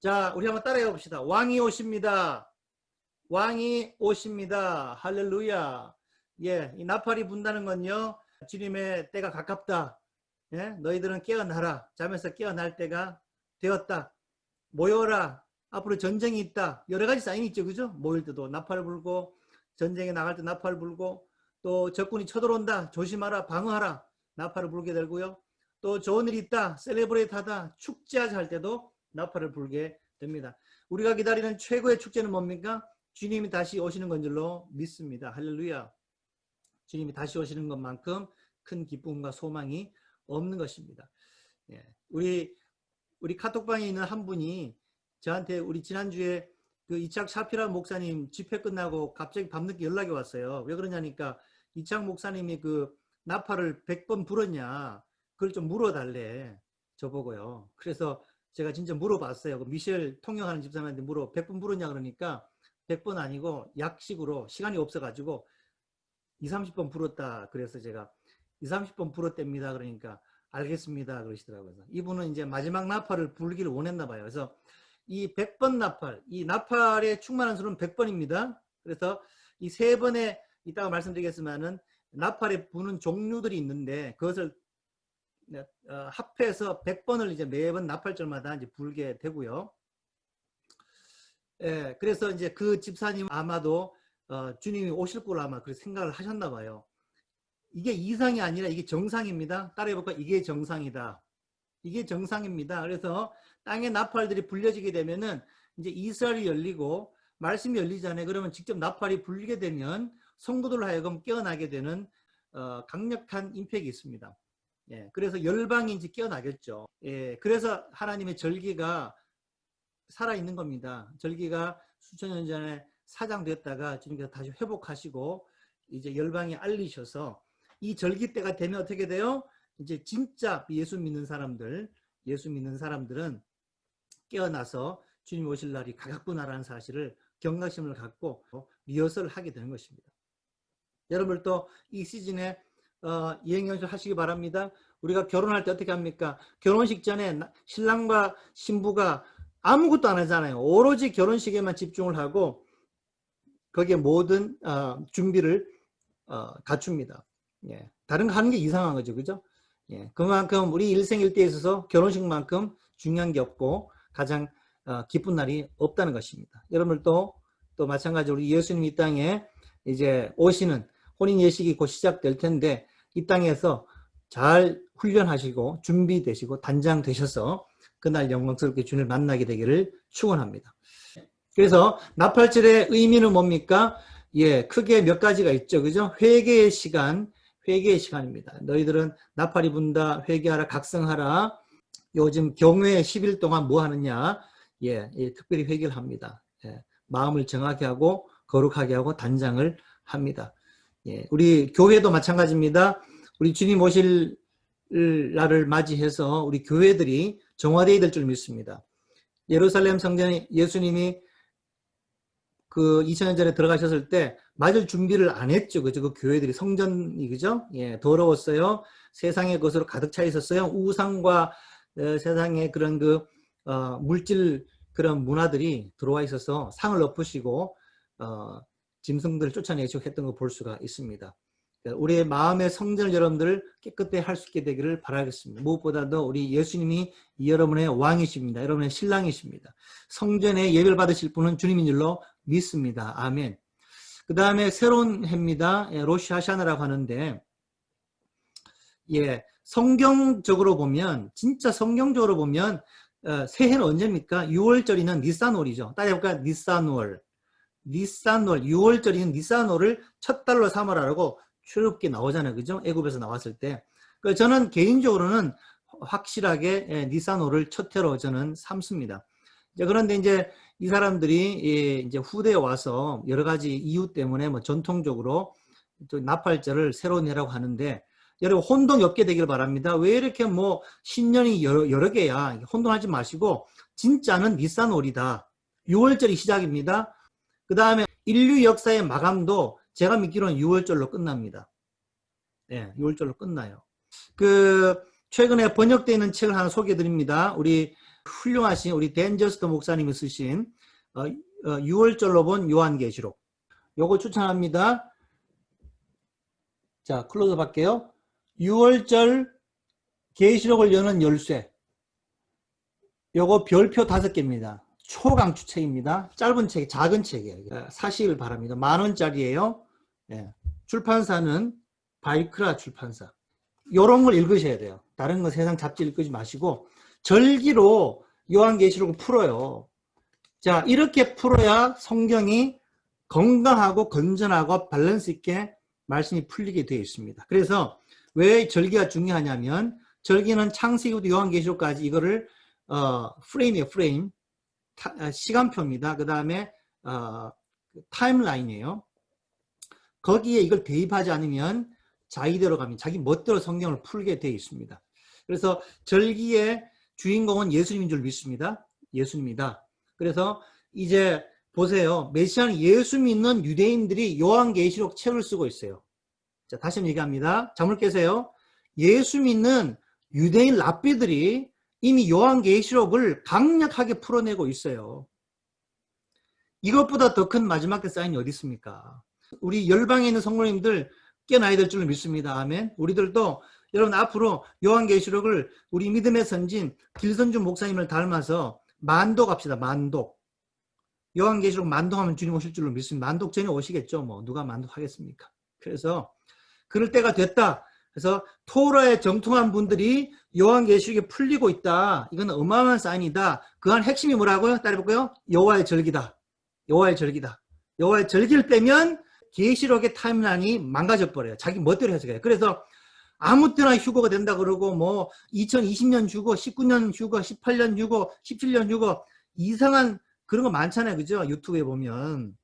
자, 우리 한번 따라해 봅시다. 왕이 오십니다. 왕이 오십니다. 할렐루야. 예, 이 나팔이 분다는 건요, 주님의 때가 가깝다. 예, 너희들은 깨어나라. 잠에서 깨어날 때가 되었다. 모여라. 앞으로 전쟁이 있다. 여러 가지 사인이 있죠, 그죠? 모일 때도 나팔 불고, 전쟁에 나갈 때 나팔 불고, 또 적군이 쳐들어온다. 조심하라. 방어하라. 나팔을 불게 되고요. 또 좋은 일이 있다. 셀레브레이트 하다. 축제하자 할 때도 나팔을 불게 됩니다. 우리가 기다리는 최고의 축제는 뭡니까? 주님이 다시 오시는 건 줄로 믿습니다. 할렐루야. 주님이 다시 오시는 것만큼 큰 기쁨과 소망이 없는 것입니다. 예. 우리 카톡방에 있는 한 분이 저한테 우리 지난주에 그 이창 샤피라 목사님 집회 끝나고 갑자기 밤늦게 연락이 왔어요. 왜 그러냐니까 이창 목사님이 그 나팔을 100번 불었냐, 그걸 좀 물어달래, 저보고요. 그래서 제가 진짜 물어봤어요. 그 미셸 통역하는 집사님한테 100번 불었냐 그러니까 100번 아니고 약식으로 시간이 없어가지고 20, 30번 불었다. 그래서 제가 20, 30번 불었답니다. 그러니까 알겠습니다. 그러시더라고요. 이분은 이제 마지막 나팔을 불기를 원했나 봐요. 그래서 이 100번 나팔, 이 나팔의 충만한 수는 100번입니다. 그래서 이 3번에 이따가 말씀드리겠지만은 나팔에 부는 종류들이 있는데 그것을 합해서 100번을 이제 매번 나팔절마다 이제 불게 되고요. 예, 그래서 이제 그 집사님 아마도 주님이 오실 걸로 아마 그렇게 생각을 하셨나 봐요. 이게 이상이 아니라 이게 정상입니다. 따라해볼까? 이게 정상이다. 이게 정상입니다. 그래서 땅의 나팔들이 불려지게 되면은 이제 이스라엘이 열리고 말씀이 열리잖아요. 그러면 직접 나팔이 불리게 되면 성도들로 하여금 깨어나게 되는 강력한 임팩이 있습니다. 예, 그래서 열방이 이제 깨어나겠죠. 예, 그래서 하나님의 절기가 살아있는 겁니다. 절기가 수천 년 전에 사장됐다가 주님께서 다시 회복하시고 이제 열방에 알리셔서 이 절기 때가 되면 어떻게 돼요? 이제 진짜 예수 믿는 사람들은 깨어나서 주님 오실 날이 가깝구나라는 사실을 경각심을 갖고 리허설을 하게 되는 것입니다. 여러분들도 이 시즌에 여행연수 하시기 바랍니다. 우리가 결혼할 때 어떻게 합니까? 결혼식 전에 신랑과 신부가 아무것도 안 하잖아요. 오로지 결혼식에만 집중을 하고 거기에 모든 준비를 갖춥니다. 예, 다른 거 하는 게 이상한 거죠, 그죠? 예, 그만큼 우리 일생일대에 있어서 결혼식만큼 중요한 게 없고 가장 기쁜 날이 없다는 것입니다. 여러분들도 또 마찬가지로 우리 예수님이 이 땅에 이제 오시는 혼인 예식이 곧 시작될 텐데 이 땅에서 잘 훈련하시고 준비되시고 단장되셔서 그날 영광스럽게 주님을 만나게 되기를 축원합니다. 그래서 나팔절의 의미는 뭡니까? 예, 크게 몇 가지가 있죠, 그죠? 회개의 시간입니다. 너희들은 나팔이 분다, 회개하라, 각성하라. 요즘 경외 10일 동안 뭐 하느냐? 예, 특별히 회개를 합니다. 예, 마음을 정하게 하고 거룩하게 하고 단장을 합니다. 예, 우리 교회도 마찬가지입니다. 우리 주님 오실 날을 맞이해서 우리 교회들이 정화되어야 될 줄 믿습니다. 예루살렘 성전에 예수님이 그 2000년 전에 들어가셨을 때 맞을 준비를 안 했죠. 그죠? 그 교회들이 성전이 그죠? 예, 더러웠어요. 세상의 것으로 가득 차 있었어요. 우상과 세상의 그런 그 물질 그런 문화들이 들어와 있어서 상을 엎으시고 짐승들을 쫓아내시고 했던 거 볼 수가 있습니다. 우리의 마음의 성전을 여러분들 깨끗하게 할 수 있게 되기를 바라겠습니다. 무엇보다도 우리 예수님이 여러분의 왕이십니다. 여러분의 신랑이십니다. 성전에 예배를 받으실 분은 주님인 줄로 믿습니다. 아멘. 그 다음에 새로운 해입니다. 로시 하샤나라고 하는데, 예, 성경적으로 보면, 진짜 성경적으로 보면, 새해는 언제입니까? 6월절이는 니산월이죠. 따져볼까? 니산월. 6월절인 니산월을 첫 달로 삼으라고 출애굽기에 나오잖아요. 그죠? 애굽에서 나왔을 때. 저는 개인적으로는 확실하게 니산월을 첫 해로 저는 삼습니다. 그런데 이제 이 사람들이 이제 후대에 와서 여러 가지 이유 때문에 뭐 전통적으로 또 나팔절을 새로운 해라고 하는데 여러분 혼돈 없게 되길 바랍니다. 왜 이렇게 뭐 신년이 여러 개야. 혼돈하지 마시고 진짜는 니산월이다. 6월절이 시작입니다. 그 다음에 인류 역사의 마감도 제가 믿기로는 6월절로 끝납니다. 네, 6월절로 끝나요. 최근에 번역되어 있는 책을 하나 소개해 드립니다. 우리 훌륭하신 우리 댄 저스트 목사님이 쓰신 6월절로 본 요한계시록, 요거 추천합니다. 자, 클로즈업 할게요. 6월절 계시록을 여는 열쇠, 요거 별표 5개입니다. 초강추책입니다. 짧은 책, 작은 책이에요. 사시길 바랍니다. 10,000원짜리예요. 예. 출판사는 바이크라 출판사. 요런 걸 읽으셔야 돼요. 다른 거 세상 잡지 읽지 마시고 절기로 요한계시록을 풀어요. 자, 이렇게 풀어야 성경이 건강하고 건전하고 밸런스 있게 말씀이 풀리게 되어 있습니다. 그래서 왜 절기가 중요하냐면, 절기는 창세기부터 요한계시록까지 이거를 프레임이에요. 프레임. 시간표입니다. 그 다음에 타임라인이에요. 거기에 이걸 대입하지 않으면 자기대로 가면 자기 멋대로 성경을 풀게 되어 있습니다. 그래서 절기의 주인공은 예수님인 줄 믿습니다. 예수님이다. 그래서 이제 보세요. 메시아는 예수 믿는 유대인들이 요한계시록 책을 쓰고 있어요. 자, 다시 한번 얘기합니다. 잠을 깨세요. 예수 믿는 유대인 랍비들이 이미 요한계시록을 강력하게 풀어내고 있어요. 이것보다 더 큰 마지막 때 사인이 어디 있습니까? 우리 열방에 있는 성도님들 깨어나야 될 줄로 믿습니다. 아멘. 우리들도 여러분 앞으로 요한계시록을 우리 믿음의 선진 길선준 목사님을 닮아서 만독합시다. 만독. 요한계시록 만독하면 주님 오실 줄로 믿습니다. 만독 전에 오시겠죠. 뭐 누가 만독하겠습니까? 그래서 그럴 때가 됐다. 그래서 토라에 정통한 분들이 요한계시록에 풀리고 있다. 이건 어마어마한 사인이다. 그 안 핵심이 뭐라고요? 따라해볼까요? 여호와의 절기다. 여호와의 절기다. 여호와의 절기를 빼면 계시록의 타임라인이 망가져 버려요. 자기 멋대로 해석해요. 그래서 아무 때나 휴거가 된다 그러고 뭐 2020년 휴거, 19년 휴거, 18년 휴거, 17년 휴거, 이상한 그런 거 많잖아요. 그죠? 유튜브에 보면.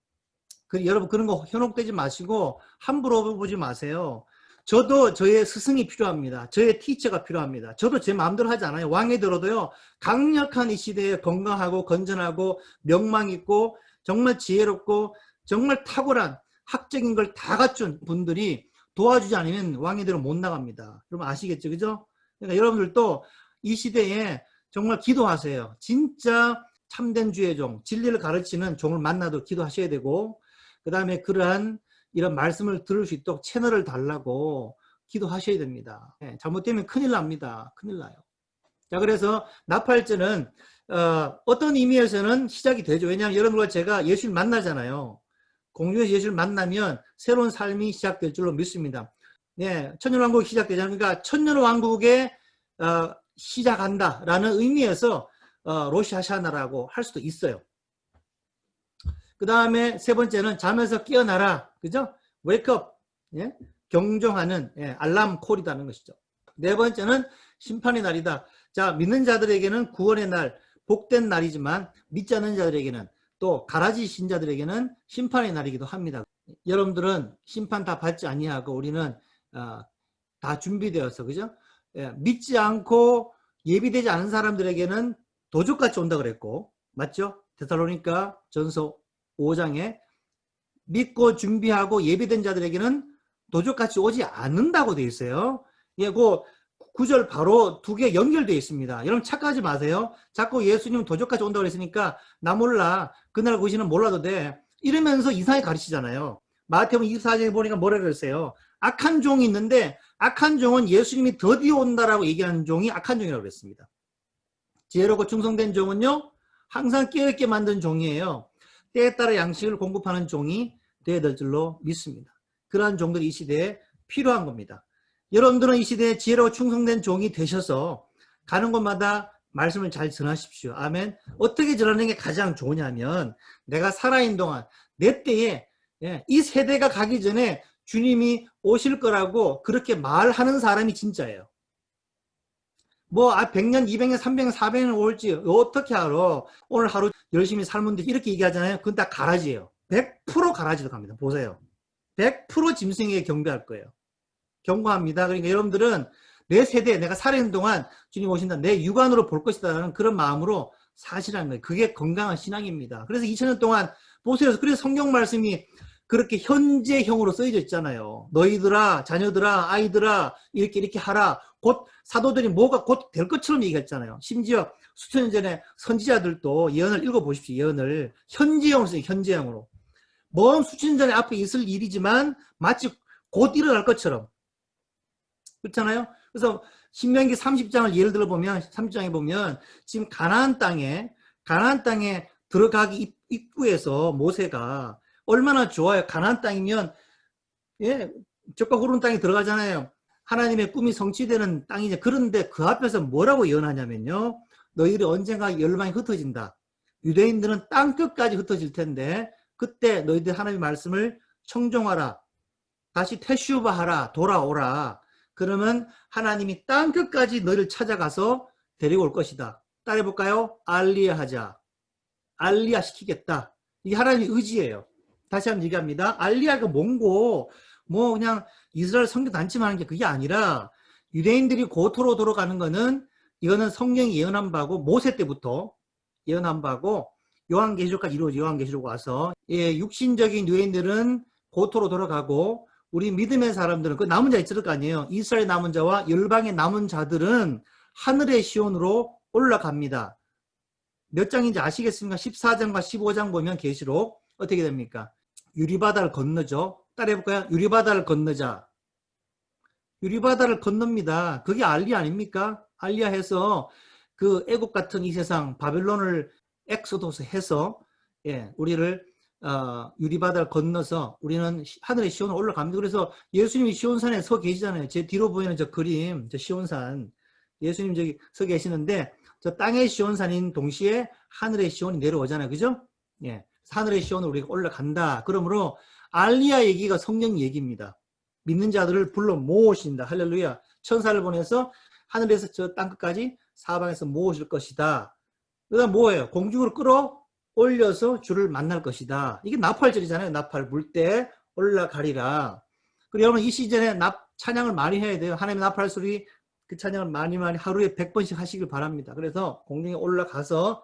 여러분 그런 거 현혹되지 마시고 함부로 보지 마세요. 저도 저의 스승이 필요합니다. 저의 티처가 필요합니다. 저도 제 마음대로 하지 않아요. 왕에 들어도요. 강력한 이 시대에 건강하고 건전하고 명망 있고 정말 지혜롭고 정말 탁월한 학적인 걸 다 갖춘 분들이 도와주지 않으면 왕의 대로 못 나갑니다. 여러분 아시겠죠? 그죠? 그러니까 여러분들도 이 시대에 정말 기도하세요. 진짜 참된 주의 종, 진리를 가르치는 종을 만나도 기도하셔야 되고, 그 다음에 그러한 이런 말씀을 들을 수 있도록 채널을 달라고 기도하셔야 됩니다. 잘못되면 큰일 납니다. 큰일 나요. 자, 그래서 나팔절은 어떤 의미에서는 시작이 되죠. 왜냐하면 여러분과 제가 예수를 만나잖아요. 공중에서 예수를 만나면 새로운 삶이 시작될 줄로 믿습니다. 네, 천년왕국이 시작되잖아요. 그러니까 천년왕국에 시작한다라는 의미에서 로시 하샤나라고 할 수도 있어요. 그 다음에 세 번째는 잠에서 깨어나라. 그죠? 웨이크업. 예? 경종하는 알람 콜이라는 것이죠. 네 번째는 심판의 날이다. 자, 믿는 자들에게는 구원의 날, 복된 날이지만 믿지 않는 자들에게는 또 가라지 신자들에게는 심판의 날이기도 합니다. 여러분들은 심판 다 받지 아니하고 우리는 다 준비되어서, 그죠? 예, 믿지 않고 예비되지 않은 사람들에게는 도적같이 온다 그랬고, 맞죠? 데살로니가 전서 5장에 믿고 준비하고 예비된 자들에게는 도적같이 오지 않는다고 되어 있어요. 예, 그 구절 바로 두 개 연결되어 있습니다. 여러분 착각하지 마세요. 자꾸 예수님 도적같이 온다고 그랬으니까 나 몰라. 그날 구시는 몰라도 돼. 이러면서 이상하게 가르치잖아요. 마태복음 24장에 보니까 뭐라 그랬어요? 악한 종이 있는데 악한 종은 예수님이 드디어 온다라고 얘기하는 종이 악한 종이라고 그랬습니다. 지혜롭고 충성된 종은요. 항상 깨어있게 만든 종이에요. 때에 따라 양식을 공급하는 종이 되어야 될 줄로 믿습니다. 그러한 종들이 이 시대에 필요한 겁니다. 여러분들은 이 시대에 지혜롭고 충성된 종이 되셔서 가는 곳마다 말씀을 잘 전하십시오. 아멘. 어떻게 전하는 게 가장 좋으냐면 내가 살아있는 동안 내 때에 이 세대가 가기 전에 주님이 오실 거라고 그렇게 말하는 사람이 진짜예요. 뭐 100년, 200년, 300년, 400년 올지 어떻게 알아. 오늘 하루 열심히 살면 돼. 이렇게 얘기하잖아요. 그건 다 가라지예요. 100% 가라지로 갑니다. 보세요. 100% 짐승에게 경배할 거예요. 경고합니다. 그러니까 여러분들은 내 세대에 내가 살아있는 동안 주님 오신다. 내 육안으로 볼 것이다. 라는 그런 마음으로 사시라는 거예요. 그게 건강한 신앙입니다. 그래서 2000년 동안 보세요. 그래서 성경 말씀이 그렇게 현재형으로 쓰여져 있잖아요. 너희들아, 자녀들아, 아이들아, 이렇게 하라. 곧 사도들이 뭐가 곧 될 것처럼 얘기했잖아요. 심지어 수천 년 전에 선지자들도 예언을 읽어보십시오. 예언을 현재형으로 써요. 현재형으로. 먼 수천 년 전에 앞에 있을 일이지만 마치 곧 일어날 것처럼. 그렇잖아요. 그래서 신명기 30장을 예를 들어보면 30장에 보면 지금 가나안 땅에 들어가기 입구에서 모세가 얼마나 좋아요. 가나안 땅이면 예, 젖과 흐르는 땅에 들어가잖아요. 하나님의 꿈이 성취되는 땅이죠. 그런데 그 앞에서 뭐라고 예언하냐면요. 너희들이 언젠가 열방이 흩어진다. 유대인들은 땅 끝까지 흩어질 텐데 그때 너희들 하나님의 말씀을 청종하라. 다시 테슈바하라. 돌아오라. 그러면 하나님이 땅 끝까지 너희를 찾아가서 데리고 올 것이다. 따라해볼까요? 알리야 하자. 알리야 시키겠다. 이게 하나님의 의지예요. 다시 한번 얘기합니다. 알리야가 뭔고 뭐 그냥 이스라엘 선교단체만 하는 게 그게 아니라 유대인들이 고토로 돌아가는 거는 이거는 성령이 예언한 바고 모세 때부터 예언한 바고 요한계시록까지 이루어져 요한계시록 와서 예, 육신적인 유대인들은 고토로 돌아가고 우리 믿음의 사람들은 그 남은 자 있을 거 아니에요. 이스라엘 남은 자와 열방의 남은 자들은 하늘의 시온으로 올라갑니다. 몇 장인지 아시겠습니까? 14장과 15장 보면 계시록 어떻게 됩니까? 유리바다를 건너죠. 따라해볼까요? 유리바다를 건너자. 유리바다를 건넙니다. 그게 알리야 아닙니까? 알리야 해서 그 애국 같은 이 세상 바벨론을 엑소도스 해서 예, 우리를 유리바다를 건너서 우리는 하늘의 시온으로 올라갑니다. 그래서 예수님이 시온산에 서 계시잖아요. 제 뒤로 보이는 저 그림, 저 시온산. 예수님 저기 서 계시는데 저 땅의 시온산인 동시에 하늘의 시온이 내려오잖아요. 그죠? 예. 하늘의 시온으로 우리가 올라간다. 그러므로 알리야 얘기가 성령 얘기입니다. 믿는 자들을 불러 모으신다. 할렐루야. 천사를 보내서 하늘에서 저 땅끝까지 사방에서 모으실 것이다. 그다음 뭐예요? 공중으로 끌어올려서 주를 만날 것이다. 이게 나팔절이잖아요. 나팔 불 때 올라가리라. 그리고 여러분 이 시즌에 찬양을 많이 해야 돼요. 하나님의 나팔 소리 그 찬양을 많이 하루에 100번씩 하시길 바랍니다. 그래서 공중에 올라가서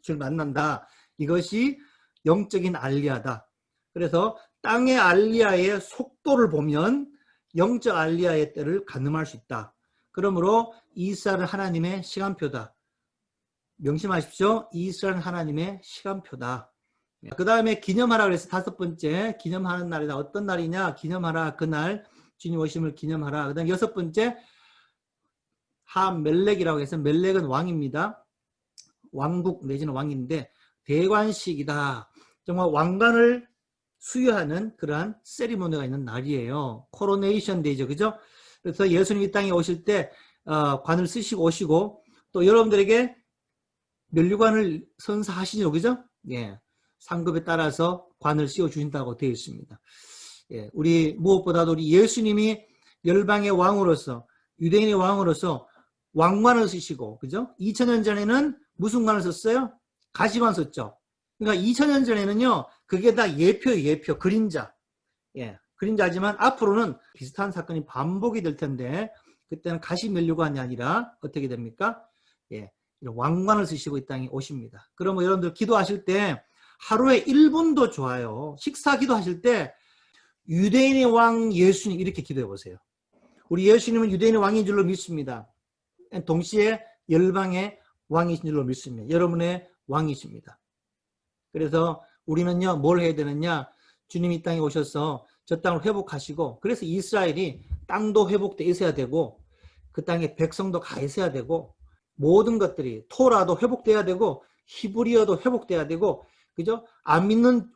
주를 만난다. 이것이 영적인 알리야다. 그래서 땅의 알리야의 속도를 보면 영적 알리야의 때를 가늠할 수 있다. 그러므로 이스라엘은 하나님의 시간표다. 명심하십시오. 이스라엘은 하나님의 시간표다. 그 다음에 기념하라 그래서 다섯 번째 기념하는 날이다. 어떤 날이냐? 기념하라. 그날 주님 오심을 기념하라. 그 다음 여섯 번째 하멜렉이라고 해서 멜렉은 왕입니다. 왕국 내지는 왕인데 대관식이다. 정말 왕관을 수여하는 그러한 세리머니가 있는 날이에요. 코로네이션 데이죠. 그죠? 그래서 예수님이 땅에 오실 때 관을 쓰시고 오시고 또 여러분들에게 면류관을 선사하시죠. 그죠? 예. 상급에 따라서 관을 씌워 주신다고 되어 있습니다. 예. 우리 무엇보다도 우리 예수님이 열방의 왕으로서 유대인의 왕으로서 왕관을 쓰시고 그죠? 2000년 전에는 무슨 관을 썼어요? 가시관 썼죠. 그러니까 2000년 전에는요. 그게 다 예표, 그림자. 예. 그림자지만 앞으로는 비슷한 사건이 반복이 될 텐데 그때는 가시 면류관이 아니라 어떻게 됩니까? 예. 왕관을 쓰시고 이 땅에 오십니다. 그러면 여러분들 기도하실 때 하루에 1분도 좋아요. 식사 기도하실 때 유대인의 왕 예수님 이렇게 기도해 보세요. 우리 예수님은 유대인의 왕인 줄로 믿습니다. 동시에 열방의 왕이신 줄로 믿습니다. 여러분의 왕이십니다. 그래서 우리는요 뭘 해야 되느냐? 주님이 이 땅에 오셔서 저 땅을 회복하시고 그래서 이스라엘이 땅도 회복돼 있어야 되고 그 땅에 백성도 가 있어야 되고 모든 것들이 토라도 회복돼야 되고 히브리어도 회복돼야 되고 그죠? 안 믿는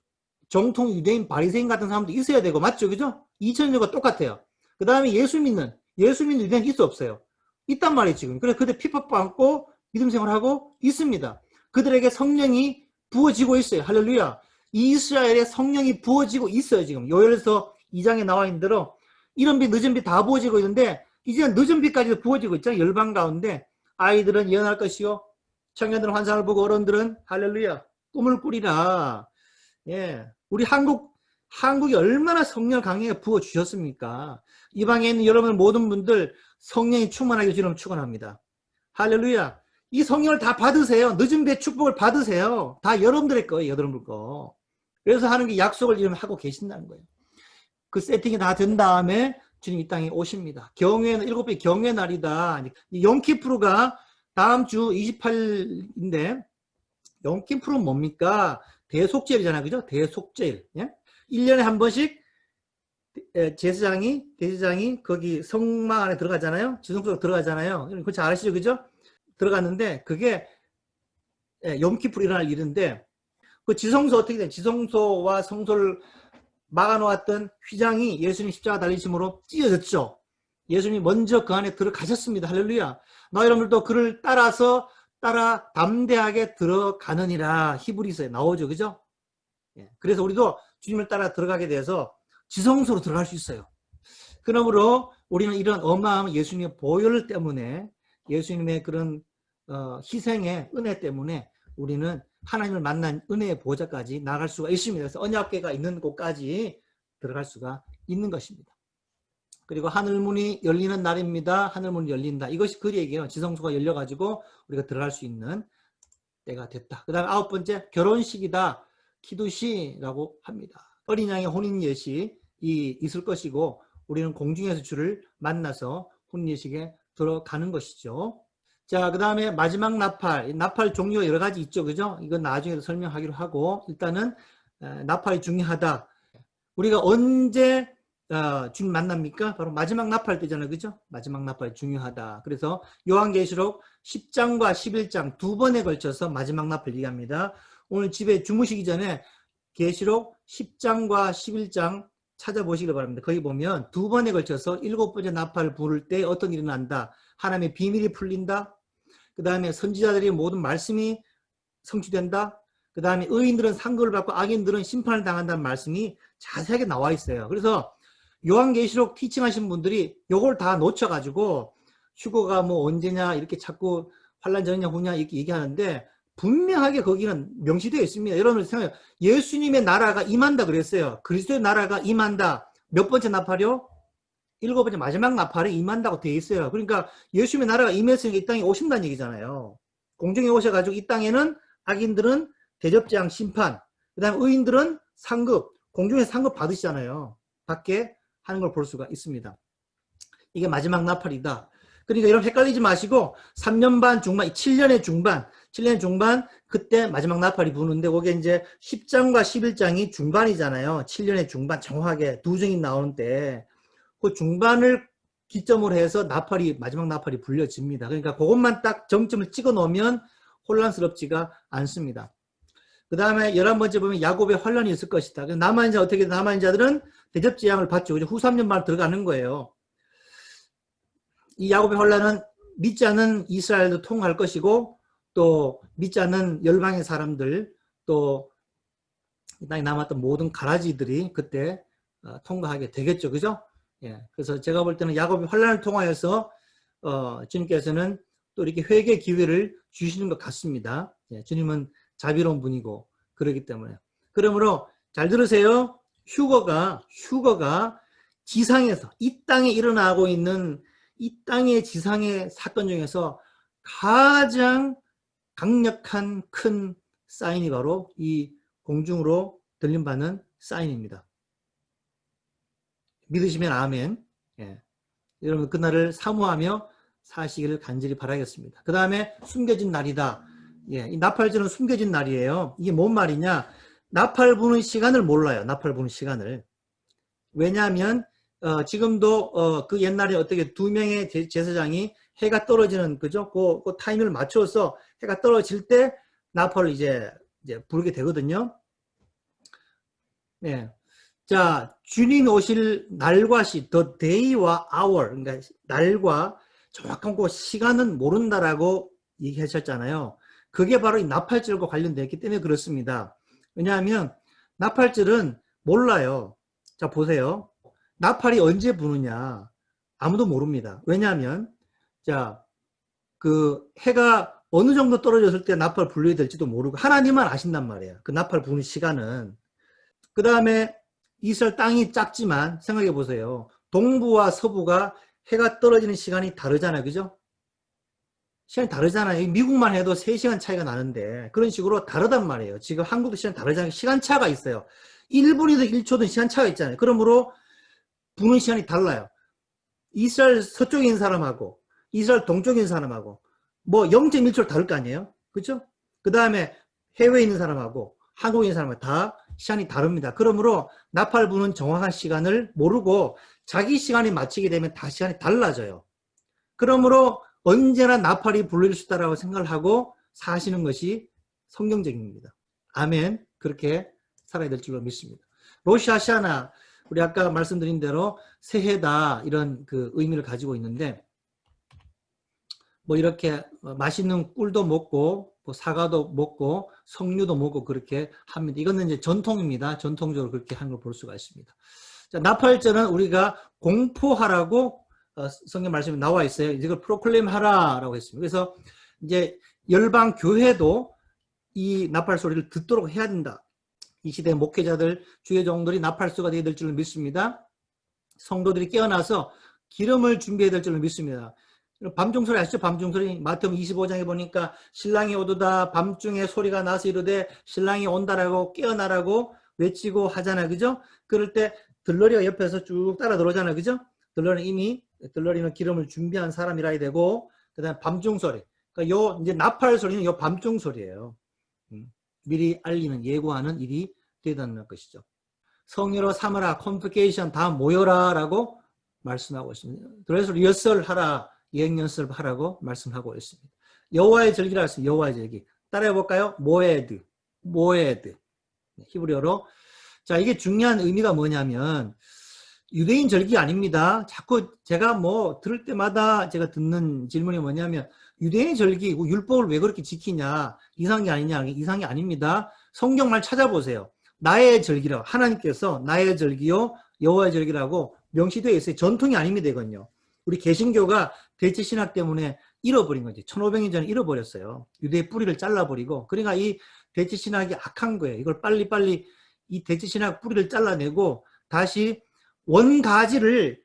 정통 유대인 바리새인 같은 사람도 있어야 되고 맞죠? 그죠? 2000년과 똑같아요. 그 다음에 예수 믿는 유대인 있어 없어요? 있단 말이에요 지금. 그래서 그들 핍박받고 믿음 생활하고 있습니다. 그들에게 성령이 부어지고 있어요. 할렐루야. 이스라엘에 성령이 부어지고 있어요 지금. 요엘서 2장에 나와 있는 대로 이런 빛 늦은 빛 다 부어지고 있는데 이제는 늦은 빛까지도 부어지고 있잖아요. 열방 가운데 아이들은 예언할 것이요 청년들은 환상을 보고 어른들은 할렐루야 꿈을 꾸리라. 예, 우리 한국이 얼마나 성령을 강하게 부어 주셨습니까? 이 방에 있는 여러분 모든 분들 성령이 충만하게 주님 축원합니다. 할렐루야. 이 성령을 다 받으세요. 늦은 배 축복을 받으세요. 다 여러분들의 거예요. 여러분들 거. 그래서 하는 게 약속을 지금 하고 계신다는 거예요. 그 세팅이 다 된 다음에 주님 이 땅에 오십니다. 경외는 7배 경외 날이다. 용키프루가 다음 주 28일인데 용키프루는 뭡니까? 대속죄일이잖아요. 그죠? 대속죄일. 예? 1년에 한 번씩 대제사장이 거기 성막 안에 들어가잖아요. 지성소로 들어가잖아요. 그거 잘 아시죠? 그죠? 들어갔는데 그게 용키프루 일어날 일인데 그 지성소 어떻게 돼? 지성소와 성소를 막아놓았던 휘장이 예수님 십자가 달리심으로 찢어졌죠. 예수님이 먼저 그 안에 들어가셨습니다. 할렐루야. 너 여러분들도 그를 따라 담대하게 들어가느니라 히브리서에 나오죠. 그죠? 그래서 우리도 주님을 따라 들어가게 돼서 지성소로 들어갈 수 있어요. 그러므로 우리는 이런 어마어마한 예수님의 보혈 때문에 예수님의 그런 희생의 은혜 때문에 우리는 하나님을 만난 은혜의 보좌까지 나갈 수가 있습니다. 그래서 언약궤가 있는 곳까지 들어갈 수가 있는 것입니다. 그리고 하늘문이 열리는 날입니다. 하늘문이 열린다. 이것이 그 얘기예요. 지성소가 열려가지고 우리가 들어갈 수 있는 때가 됐다. 그 다음에 9번째 결혼식이다. 키두시라고 합니다. 어린 양의 혼인 예식이 있을 것이고 우리는 공중에서 주를 만나서 혼인 예식에 들어가는 것이죠. 자, 그 다음에 마지막 나팔 종류가 여러 가지 있죠. 그죠? 이건 나중에 설명하기로 하고 일단은 나팔이 중요하다. 우리가 언제 주님 만납니까? 바로 마지막 나팔 때잖아요. 그죠? 마지막 나팔이 중요하다. 그래서 요한계시록 10장과 11장 두 번에 걸쳐서 마지막 나팔 얘기합니다. 오늘 집에 주무시기 전에 계시록 10장과 11장 찾아보시길 바랍니다. 거기 보면 두 번에 걸쳐서 7번째 나팔을 부를 때 어떤 일이 난다. 하나님의 비밀이 풀린다. 그 다음에 선지자들이 모든 말씀이 성취된다. 그 다음에 의인들은 상급을 받고 악인들은 심판을 당한다는 말씀이 자세하게 나와 있어요. 그래서 요한계시록 티칭하신 분들이 요걸 다 놓쳐가지고 휴거가 뭐 언제냐 이렇게 자꾸 환란 전이냐 후냐 이렇게 얘기하는데 분명하게 거기는 명시되어 있습니다. 여러분 생각해요. 예수님의 나라가 임한다 그랬어요. 그리스도의 나라가 임한다. 몇 번째 나팔이요? 7번째 마지막 나팔에 임한다고 되어 있어요. 그러니까 예수님의 나라가 임했으니까 이 땅에 오신다는 얘기잖아요. 공중에 오셔가지고 이 땅에는 악인들은 대접장 심판, 그 다음에 의인들은 상급, 공중에 상급 받으시잖아요. 받게 하는 걸 볼 수가 있습니다. 이게 마지막 나팔이다. 그러니까 여러분 헷갈리지 마시고 3년 반 중반, 7년의 중반 그때 마지막 나팔이 부는데 그게 이제 10장과 11장이 중반이잖아요. 7년의 중반 정확하게 두 정이 나오는 때 그 중반을 기점으로 해서 마지막 나팔이 불려집니다. 그러니까 그것만 딱 정점을 찍어 놓으면 혼란스럽지가 않습니다. 그 다음에 11번째 보면 야곱의 환란이 있을 것이다. 남아있는 자 어떻게 남아있는 자들은 대접재앙을 받죠. 후 3년 만 들어가는 거예요. 이 야곱의 환란은 믿지 않는 이스라엘도 통할 것이고 또 믿지 않는 열방의 사람들 또 이 땅에 남았던 모든 가라지들이 그때 통과하게 되겠죠. 그죠? 예. 그래서 제가 볼 때는 야곱의 환란을 통하여서 주님께서는 또 이렇게 회개 기회를 주시는 것 같습니다. 예. 주님은 자비로운 분이고 그러기 때문에. 그러므로 잘 들으세요. 휴거가 지상에서 이 땅에 일어나고 있는 이 땅의 지상의 사건 중에서 가장 강력한 큰 사인이 바로 이 공중으로 들림받는 사인입니다. 믿으시면 아멘. 예. 여러분 그날을 사모하며 사시기를 간절히 바라겠습니다. 그 다음에 숨겨진 날이다. 예, 이 나팔절은 숨겨진 날이에요. 이게 뭔 말이냐? 나팔 부는 시간을 몰라요. 나팔 부는 시간을. 왜냐하면 지금도 그 옛날에 어떻게 두 명의 제사장이 해가 떨어지는 그죠? 그 타이밍을 맞춰서 해가 떨어질 때 나팔을 이제 부르게 되거든요. 네. 자, 주님이 오실 날과 시, the day와 hour, 그러니까 날과 정확한 그 시간은 모른다라고 얘기하셨잖아요. 그게 바로 이 나팔절과 관련되어 있기 때문에 그렇습니다. 왜냐하면 나팔절은 몰라요. 자, 보세요. 나팔이 언제 부느냐? 아무도 모릅니다. 왜냐하면 자, 그 해가 어느 정도 떨어졌을 때 나팔 불려야 될지도 모르고 하나님만 아신단 말이에요. 그 나팔 부는 시간은. 그 다음에 이스라엘 땅이 작지만 생각해 보세요. 동부와 서부가 해가 떨어지는 시간이 다르잖아요. 그죠? 시간이 다르잖아요. 미국만 해도 3시간 차이가 나는데 그런 식으로 다르단 말이에요. 지금 한국도 시간 다르잖아요. 시간 차가 있어요. 1분이든 1초든 시간 차가 있잖아요. 그러므로 부는 시간이 달라요. 이스라엘 서쪽에 있는 사람하고 이스라엘 동쪽에 있는 사람하고 뭐 0.1초 다를 거 아니에요. 그렇죠? 그 다음에 해외에 있는 사람하고 한국에 있는 사람하고 다 시간이 다릅니다. 그러므로 나팔 부는 정확한 시간을 모르고 자기 시간에 맞추게 되면 다 시간이 달라져요. 그러므로 언제나 나팔이 불릴 수 있다라고 생각을 하고 사시는 것이 성경적입니다. 아멘. 그렇게 살아야 될 줄로 믿습니다. 로시 하샤나, 우리 아까 말씀드린 대로 새해다 이런 그 의미를 가지고 있는데, 뭐 이렇게 맛있는 꿀도 먹고 뭐 사과도 먹고 석류도 먹고 그렇게 합니다. 이거는 이제 전통입니다. 전통적으로 그렇게 하는 걸 볼 수가 있습니다. 자, 나팔절은 우리가 공포하라고 성경 말씀에 나와 있어요. 이걸 프로클레임 하라라고 했습니다. 그래서 이제 열방 교회도 이 나팔 소리를 듣도록 해야 된다. 이 시대 목회자들, 주의 종들이 나팔수가 되어야 될 줄로 믿습니다. 성도들이 깨어나서 기름을 준비해야 될 줄로 믿습니다. 밤중소리 아시죠? 밤중소리. 마태복음 25장에 보니까 신랑이 오도다 밤중에 소리가 나서 이르되 신랑이 온다라고 깨어나라고 외치고 하잖아요. 그죠? 그럴 때 들러리가 옆에서 쭉 따라 들어오잖아요. 그죠? 들러리는 기름을 준비한 사람이라 해야 되고, 그 다음에 밤중소리. 그러니까 요 이제 나팔 소리는 요 밤중소리예요. 미리 알리는, 예고하는 일이 되다는 것이죠. 성의로 삼으라, 컴플리케이션 다 모여라 라고 말씀하고 있습니다. 그래서 리허설 하라, 예행연습 하라고 말씀하고 있습니다. 여호와의 절기라 했습니다. 여호와의 절기. 따라해 볼까요? 모에드. 히브리어로. 자, 이게 중요한 의미가 뭐냐면 유대인 절기 아닙니다. 자꾸 제가 뭐 들을 때마다 제가 듣는 질문이 뭐냐면 유대인 절기, 율법을 왜 그렇게 지키냐, 이상한 게 아니냐, 이상한 게 아닙니다. 성경말 찾아보세요. 나의 절기라고, 하나님께서 나의 절기요 여호와의 절기라고 명시되어 있어요. 전통이 아닙니다. 이건요. 우리 개신교가 대체신학 때문에 잃어버린 거지. 1500년 전에 잃어버렸어요. 유대의 뿌리를 잘라버리고. 그러니까 이 대체신학이 악한 거예요. 이걸 빨리빨리 이 대체신학 뿌리를 잘라내고 다시 원가지를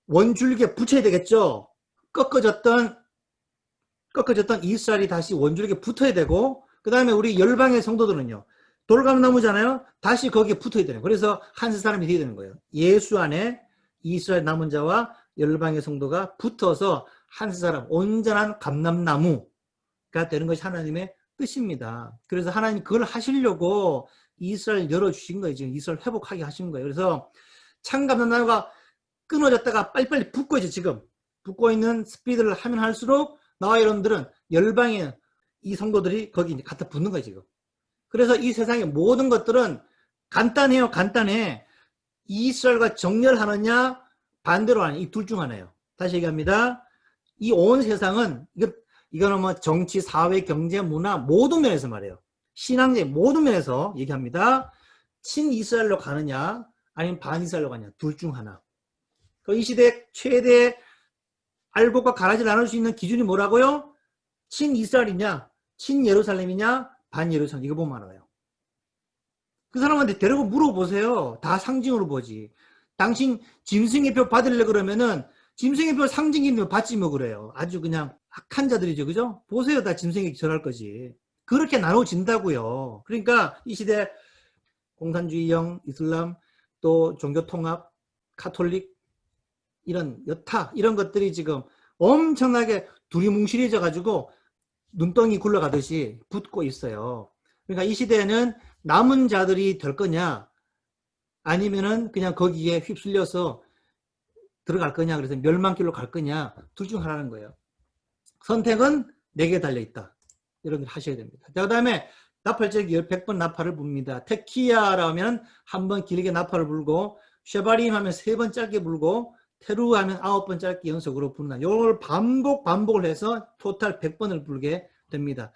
원줄기에 붙여야 되겠죠. 꺾어졌던 이스라엘이 다시 원줄기에 붙어야 되고, 그 다음에 우리 열방의 성도들은요, 돌감나무잖아요. 다시 거기에 붙어야 되는 거예요. 그래서 한 사람이 되어야 되는 거예요. 예수 안에 이스라엘 남은 자와 열방의 성도가 붙어서 한 사람, 온전한 감람나무가 되는 것이 하나님의 뜻입니다. 그래서 하나님 그걸 하시려고 이스라엘 열어주신 거예요. 지금 이스라엘 회복하게 하신 거예요. 그래서 참감람나무가 끊어졌다가 빨리빨리 붙고 있죠. 지금 붙고 있는 스피드를 하면 할수록 나와 여러분들은 열방의 이 성도들이 거기 갖다 붙는 거예요. 지금. 그래서 이 세상의 모든 것들은 간단해요. 간단해. 이스라엘과 정렬하느냐 반대로 하느냐, 이 둘 중 하나예요. 다시 얘기합니다. 이 온 세상은 이거는 뭐 정치, 사회, 경제, 문화 모든 면에서 말해요. 신앙의 모든 면에서 얘기합니다. 친이스라엘로 가느냐 아니면 반이스라엘로 가느냐, 둘 중 하나. 이 시대 최대 알곡과 가라지를 나눌 수 있는 기준이 뭐라고요? 친이스라엘이냐, 친예루살렘이냐, 반예루살렘. 이거 보면 알아요. 그 사람한테 데리고 물어보세요. 다 상징으로 보지. 당신 짐승의 표 받으려고 그러면은 짐승의 표 상징의 표 받지 뭐 그래요. 아주 그냥 악한 자들이죠. 그죠? 보세요. 다 짐승에게 절할 거지. 그렇게 나눠진다고요. 그러니까 이 시대 공산주의형, 이슬람, 또 종교통합, 카톨릭, 이런 여타, 이런 것들이 지금 엄청나게 두리뭉실해져 가지고 눈덩이 굴러가듯이 붙고 있어요. 그러니까 이 시대에는 남은 자들이 될 거냐 아니면은 그냥 거기에 휩쓸려서 들어갈 거냐, 그래서 멸망길로 갈 거냐, 둘 중 하나는 거예요. 선택은 내게 달려있다. 이런 걸 하셔야 됩니다. 그 다음에 나팔절기 100번 나팔을 붑니다. 테키야라 하면 한 번 길게 나팔을 불고, 쉐바림 하면 3번 짧게 불고, 테루 하면 9번 짧게 연속으로 부른다. 이걸 반복을 해서 토탈 100번을 불게 됩니다.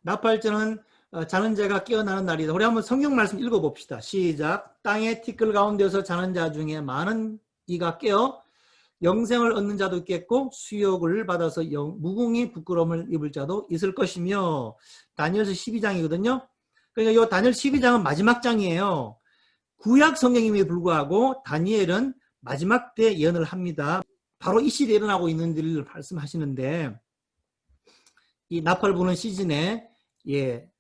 나팔절은 자는 자가 깨어나는 날이다. 우리 한번 성경 말씀 읽어봅시다. 시작. 땅의 티끌 가운데서 자는 자 중에 많은 이가 깨어 영생을 얻는 자도 있겠고 수욕을 받아서 무궁히 부끄러움을 입을 자도 있을 것이며. 다니엘서 12장이거든요. 그러니까 이 다니엘 12장은 마지막 장이에요. 구약 성경임에 불구하고 다니엘은 마지막 때 예언을 합니다. 바로 이 시대에 일어나고 있는 일을 말씀하시는데, 이 나팔 부는 시즌에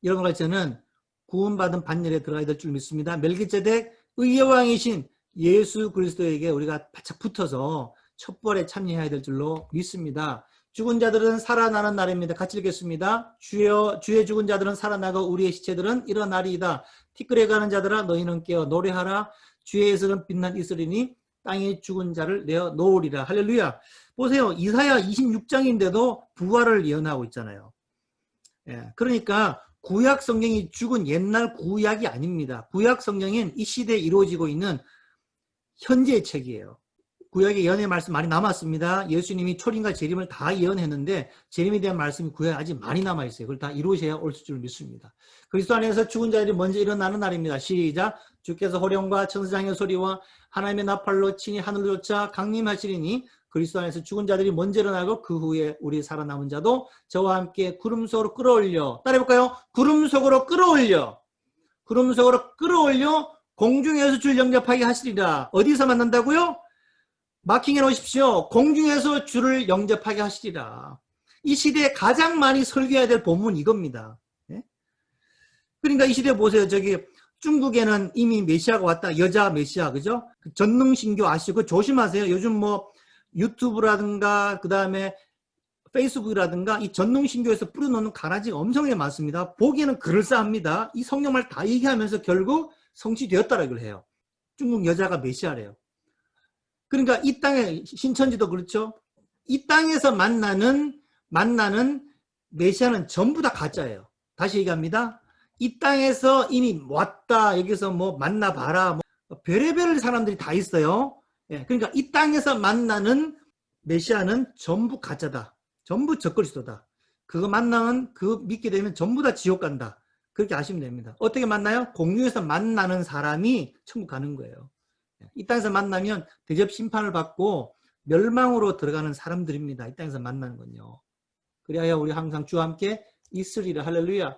여러분과 저는 구원받은 반열에 들어가야 될 줄 믿습니다. 멜기세덱 의의 왕이신 예수 그리스도에게 우리가 바짝 붙어서 첩벌에 참여해야 될 줄로 믿습니다. 죽은 자들은 살아나는 날입니다. 같이 읽겠습니다. 주여 주의 죽은 자들은 살아나고 우리의 시체들은 일어나리이다. 티끌에 가는 자들아 너희는 깨어 노래하라. 주의 예수는 빛난 이스라엘이니 땅에 죽은 자를 내어 놓으리라. 할렐루야. 보세요. 이사야 26장인데도 부활을 예언하고 있잖아요. 그러니까 구약 성경이 죽은 옛날 구약이 아닙니다. 구약 성경은 이 시대에 이루어지고 있는 현재의 책이에요. 구약의 예언의 말씀 많이 남았습니다. 예수님이 초림과 재림을 다 예언했는데 재림에 대한 말씀이 구약에 아직 많이 남아있어요. 그걸 다 이루셔야 올 줄 믿습니다. 그리스도 안에서 죽은 자들이 먼저 일어나는 날입니다. 시작. 주께서 호령과 천사장의 소리와 하나님의 나팔로 친히 하늘을 쫓아 강림하시리니 그리스도 안에서 죽은 자들이 먼저 일어나고 그 후에 우리 살아남은 자도 저와 함께 구름 속으로 끌어올려. 따라해볼까요? 구름 속으로 끌어올려. 구름 속으로 끌어올려 공중에서 주를 영접하게 하시리라. 어디서 만난다고요? 마킹해 놓으십시오. 공중에서 주를 영접하게 하시리라. 이 시대에 가장 많이 설교해야 될 본문 이겁니다. 그러니까 이 시대에 보세요. 저기 중국에는 이미 메시아가 왔다. 여자 메시아, 그죠? 전능신교 아시고 조심하세요. 요즘 뭐 유튜브라든가 그 다음에 페이스북이라든가 이 전능신교에서 뿌려놓는 가라지가 엄청나게 많습니다. 보기에는 그럴싸합니다. 이 성령말 다 얘기하면서 결국 성취되었다라고 해요. 중국 여자가 메시아래요. 그러니까 이 땅에 신천지도 그렇죠. 이 땅에서 만나는 메시아는 전부 다 가짜예요. 다시 얘기합니다. 이 땅에서 이미 왔다. 여기서 뭐 만나봐라. 뭐 별의별 사람들이 다 있어요. 그러니까 이 땅에서 만나는 메시아는 전부 가짜다. 전부 적그리스도다. 그거 만나면 그거 믿게 되면 전부 다 지옥 간다. 그렇게 아시면 됩니다. 어떻게 만나요? 공중에서 만나는 사람이 천국 가는 거예요. 이 땅에서 만나면 대접 심판을 받고 멸망으로 들어가는 사람들입니다. 이 땅에서 만나는 건요. 그래야 우리 항상 주와 함께 있으리라. 할렐루야.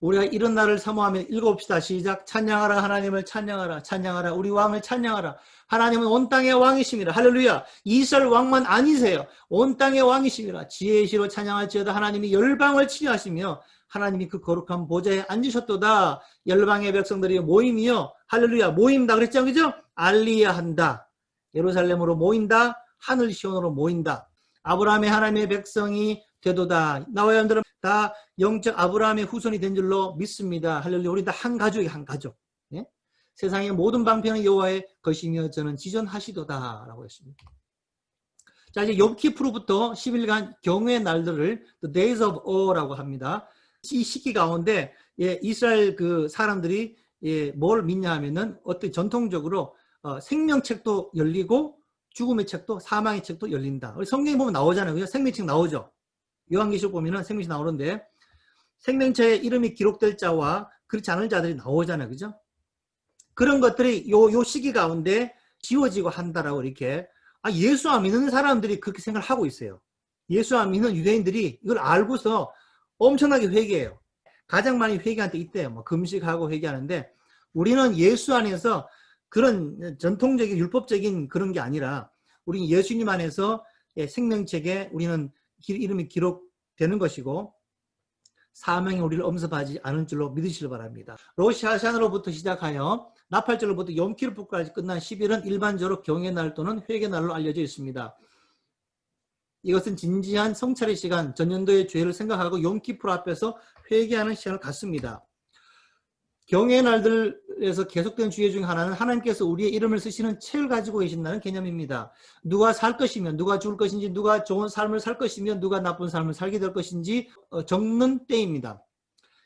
우리가 이런 날을 사모하며 읽어봅시다. 시작. 찬양하라. 하나님을 찬양하라. 찬양하라. 우리 왕을 찬양하라. 하나님은 온 땅의 왕이십니다. 할렐루야. 이스라엘 왕만 아니세요. 온 땅의 왕이십니다. 지혜의 시로 찬양할지어다. 하나님이 열방을 치료하시며 하나님이 그 거룩한 보좌에 앉으셨도다. 열방의 백성들이 모임이요. 할렐루야. 모임다 그랬죠. 그죠? 알리야 한다. 예루살렘으로 모인다. 하늘 시온으로 모인다. 아브라함의 하나님의 백성이 되도다. 나와 여러분들은 다 영적 아브라함의 후손이 된 줄로 믿습니다. 할렐루야. 우리 다 한 가족이 한 가족. 예? 세상의 모든 방편은 여호와의 것이며 저는 지존하시도다 라고 했습니다. 자, 이제 욤키프로부터 10일간 경외의 날들을 The Days of Aw라고 합니다. 이 시기 가운데 이스라엘 그 사람들이 뭘 믿냐 하면은 어떤 전통적으로 생명책도 열리고 죽음의 책도 사망의 책도 열린다. 우리 성경에 보면 나오잖아요. 그죠? 생명책 나오죠. 요한계시록 보면은 생명책 나오는데 생명책에 이름이 기록될 자와 그렇지 않을 자들이 나오잖아요. 그죠? 그런 것들이 요 시기 가운데 지워지고 한다라고 이렇게 예수 안 믿는 사람들이 그렇게 생각을 하고 있어요. 예수 안 믿는 유대인들이 이걸 알고서 엄청나게 회개해요. 가장 많이 회개할 때 이때요. 뭐 금식하고 회개하는데 우리는 예수 안에서 그런 전통적인 율법적인 그런 게 아니라 우리는 예수님 안에서 생명책에 우리는 이름이 기록되는 것이고 사명이 우리를 엄습하지 않은 줄로 믿으시길 바랍니다. 로시 하샤나로부터 시작하여 나팔절로부터 욤키프로까지 끝난 10일은 일반적으로 경외의 날 또는 회개 날로 알려져 있습니다. 이것은 진지한 성찰의 시간, 전년도의 죄를 생각하고 욤키프로 앞에서 회개하는 시간을 갖습니다. 경외의 날들에서 계속된 주의 중에 하나는 하나님께서 우리의 이름을 쓰시는 책을 가지고 계신다는 개념입니다. 누가 살 것이면, 누가 죽을 것인지, 누가 좋은 삶을 살 것이면, 누가 나쁜 삶을 살게 될 것인지 적는 때입니다.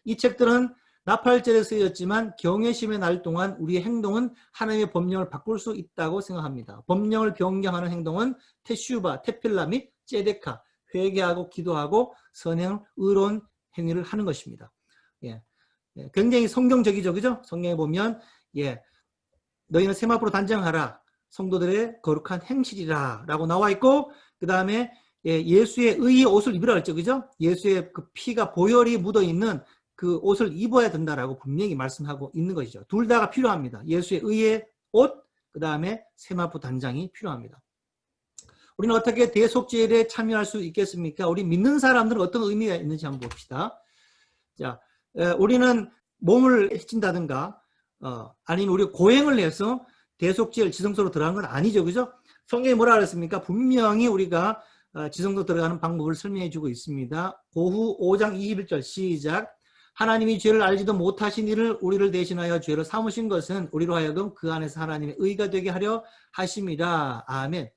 이 책들은 나팔절에 쓰여졌지만 경외심의 날 동안 우리의 행동은 하나님의 법령을 바꿀 수 있다고 생각합니다. 법령을 변경하는 행동은 테슈바, 테필라 및 제데카, 회개하고 기도하고 선행, 의로운 행위를 하는 것입니다. 굉장히 성경적이죠. 그죠? 성경에 보면 너희는 세마포로 단장하라. 성도들의 거룩한 행실이라 라고 나와 있고 그 다음에 예수의 의의 옷을 입으라 했죠. 그죠? 예수의 그 피가 보혈이 묻어있는 그 옷을 입어야 된다라고 분명히 말씀하고 있는 것이죠. 둘 다가 필요합니다. 예수의 의의 옷, 그 다음에 세마포 단장이 필요합니다. 우리는 어떻게 대속죄에 참여할 수 있겠습니까? 우리 믿는 사람들은 어떤 의미가 있는지 한번 봅시다. 자, 우리는 몸을 해친다든가 아니면 우리 고행을 해서 대속죄를 지성소로 들어가는 건 아니죠. 그죠? 성경이 뭐라 그랬습니까? 분명히 우리가 지성소 들어가는 방법을 설명해 주고 있습니다. 고후 5장 21절 시작. 하나님이 죄를 알지도 못하신 이를 우리를 대신하여 죄를 삼으신 것은 우리로 하여금 그 안에서 하나님의 의가 되게 하려 하심이라. 아멘.